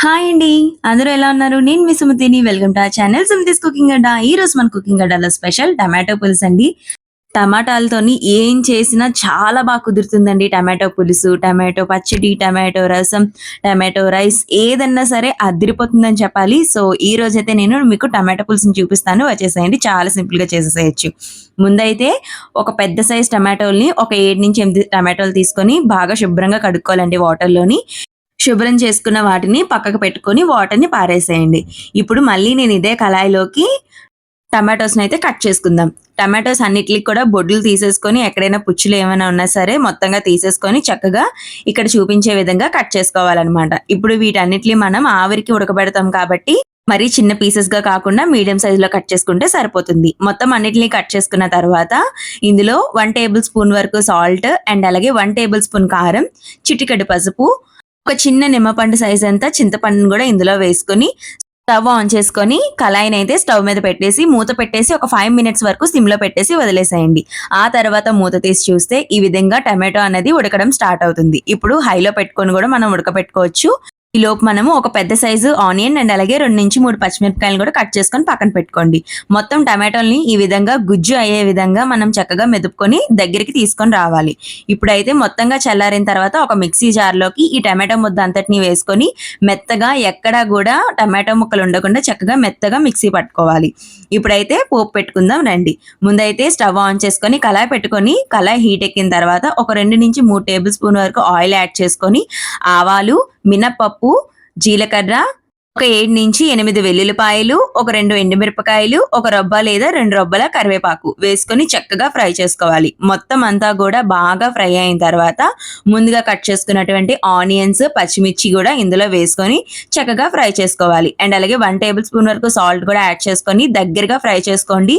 Hi అండి. అందరూ ఎలా ఉన్నారు? నేను మీ సుమతిని. Welcome to our channel Sumathi's cooking Adda. ఈరోజు మన కుకింగ్ అడ్డాలో స్పెషల్ టమాటో పులుసు అండి. టమాటాలతోని ఏం చేసినా చాలా బాగా కుదురుతుందండి. టమాటో పులుసు, టమాటో పచ్చడి, టమాటో రసం, టమాటో రైస్ ఏదన్నా సరే అదిరిపోతుందని చెప్పాలి. సో, ఈరోజైతే నేను మీకు టమాటో పులుసుని చూపిస్తాను. వచ్చేసేయండి. చాలా సింపుల్‌గా చేసేసేయొచ్చు. ముందైతే ఒక పెద్ద సైజ్ టమాటోల్ని ఒక 7-8 టమాటోలు తీసుకొని బాగా శుభ్రంగా కడుక్కోవాలండి వాటర్‌లోని. శుభ్రం చేసుకున్న వాటిని పక్కకు పెట్టుకొని వాటర్‌ని పారేసేయండి. ఇప్పుడు మళ్ళీ నేను ఇదే కళాయిలోకి టమాటోస్‌నైతే కట్ చేసుకుందాం. టమాటోస్ అన్నిట్లికి కూడా బొడ్డులు తీసేసుకొని ఎక్కడైనా పుచ్చులు ఏమైనా ఉన్నా సరే మొత్తంగా తీసేసుకొని చక్కగా ఇక్కడ చూపించే విధంగా కట్ చేసుకోవాలనమాట. ఇప్పుడు వీటన్నిటిని మనం ఆవిరికి ఉడకబెడతాం కాబట్టి మరీ చిన్న పీసెస్‌గా కాకుండా మీడియం సైజ్‌లో కట్ చేసుకుంటే సరిపోతుంది. మొత్తం అన్నిటిని కట్ చేసుకున్న తర్వాత ఇందులో 1 టేబుల్ స్పూన్ వరకు సాల్ట్ అండ్ అలాగే 1 టేబుల్ స్పూన్ కారం, చిటికెడు పసుపు, ఒక చిన్న నిమ్మపండు సైజ్ అంతా చింతపండుని కూడా ఇందులో వేసుకొని స్టవ్ ఆన్ చేసుకొని కళాయినైతే స్టవ్ మీద పెట్టేసి మూత పెట్టేసి ఒక 5 మినిట్స్ వరకు సిమ్‌లో పెట్టేసి వదిలేసేయండి. ఆ తర్వాత మూత తీసి చూస్తే ఈ విధంగా టమాటో అనేది ఉడకడం స్టార్ట్ అవుతుంది. ఇప్పుడు హైలో పెట్టుకొని కూడా మనం ఉడకబెట్టుకోవచ్చు. ఈలోపు మనము ఒక పెద్ద సైజు ఆనియన్ అండ్ అలాగే 2-3 పచ్చిమిరపకాయలు కూడా కట్ చేసుకొని పక్కన పెట్టుకోండి. మొత్తం టమాటోల్ని ఈ విధంగా గుజ్జు అయ్యే విధంగా మనం చక్కగా మెదుపుకొని దగ్గరికి తీసుకొని రావాలి. ఇప్పుడైతే మొత్తంగా చల్లారిన తర్వాత ఒక మిక్సీ జార్‌లోకి ఈ టమాటో ముద్ద అంతటిని వేసుకొని మెత్తగా ఎక్కడా కూడా టమాటో ముక్కలు ఉండకుండా చక్కగా మెత్తగా మిక్సీ పట్టుకోవాలి. ఇప్పుడైతే పోపు పెట్టుకుందాం రండి. ముందైతే స్టవ్ ఆన్ చేసుకొని కళాయి పెట్టుకొని కళాయి హీట్ ఎక్కిన తర్వాత ఒక 2-3 టేబుల్ స్పూన్ వరకు ఆయిల్ యాడ్ చేసుకొని ఆవాలు, మినపప్పు, జీలకర్ర, ఒక 7-8 వెల్లుల్లిపాయలు, ఒక 2 ఎండుమిరపకాయలు, ఒక రొబ్బ లేదా 2 రొబ్బల కరివేపాకు వేసుకొని చక్కగా ఫ్రై చేసుకోవాలి. మొత్తం అంతా కూడా బాగా ఫ్రై అయిన తర్వాత ముందుగా కట్ చేసుకున్నటువంటి ఆనియన్స్, పచ్చిమిర్చి కూడా ఇందులో వేసుకొని చక్కగా ఫ్రై చేసుకోవాలి. అండ్ అలాగే 1 టేబుల్ స్పూన్ వరకు సాల్ట్ కూడా యాడ్ చేసుకొని దగ్గరగా ఫ్రై చేసుకోండి.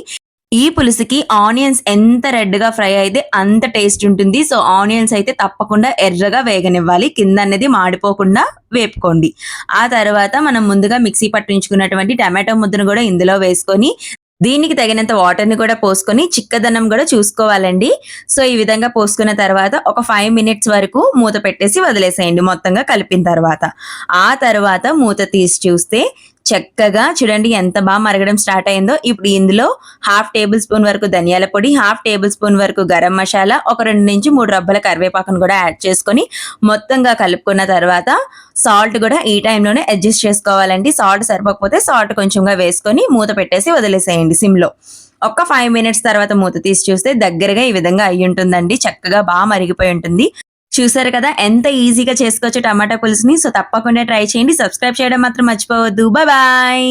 ఈ పులుసుకి ఆనియన్స్ ఎంత రెడ్‌గా ఫ్రై అయితే అంత టేస్ట్ ఉంటుంది. సో, ఆనియన్స్ అయితే తప్పకుండా ఎర్రగా వేగనివ్వాలి. కింద అనేది మాడిపోకుండా వేపుకోండి. ఆ తర్వాత మనం ముందుగా మిక్సీ పట్టించుకున్నటువంటి టమాటో ముద్దను కూడా ఇందులో వేసుకొని దీనికి తగినంత వాటర్‌ని కూడా పోసుకొని చిక్కదనం కూడా చూసుకోవాలండి. సో, ఈ విధంగా పోసుకున్న తర్వాత ఒక 5 మినిట్స్ వరకు మూత పెట్టేసి వదిలేసేయండి మొత్తంగా కలిపిన తర్వాత. ఆ తర్వాత మూత తీసి చూస్తే చక్కగా చూడండి ఎంత మరగడం స్టార్ట్ అయిందో. ఇప్పుడు ఇందులో 1/2 టేబుల్ స్పూన్ వరకు ధనియాల పొడి, 1/2 టేబుల్ స్పూన్ వరకు గరం మసాలా, ఒక 2-3 రబ్బల కరివేపాకును కూడా యాడ్ చేసుకొని మొత్తంగా కలుపుకున్న తర్వాత సాల్ట్ కూడా ఈ టైంలోనే అడ్జస్ట్ చేసుకోవాలండి. సాల్ట్ సరిపోకపోతే సాల్ట్ కొంచెంగా వేసుకొని మూత పెట్టేసి వదిలేసేయండి సిమ్‌లో. ఒక్క 5 మినిట్స్ తర్వాత మూత తీసి చూస్తే దగ్గరగా ఈ విధంగా అయ్యుంటుందండి. చక్కగా మరిగిపోయి ఉంటుంది. చూసారు కదా ఎంత ఈజీగా చేసుకోవచ్చో టమాటా పులుసుని. సో, తప్పకుండా ట్రై చేయండి. సబ్స్క్రైబ్ చేయడం మాత్రం మర్చిపోవద్దు. Bye bye.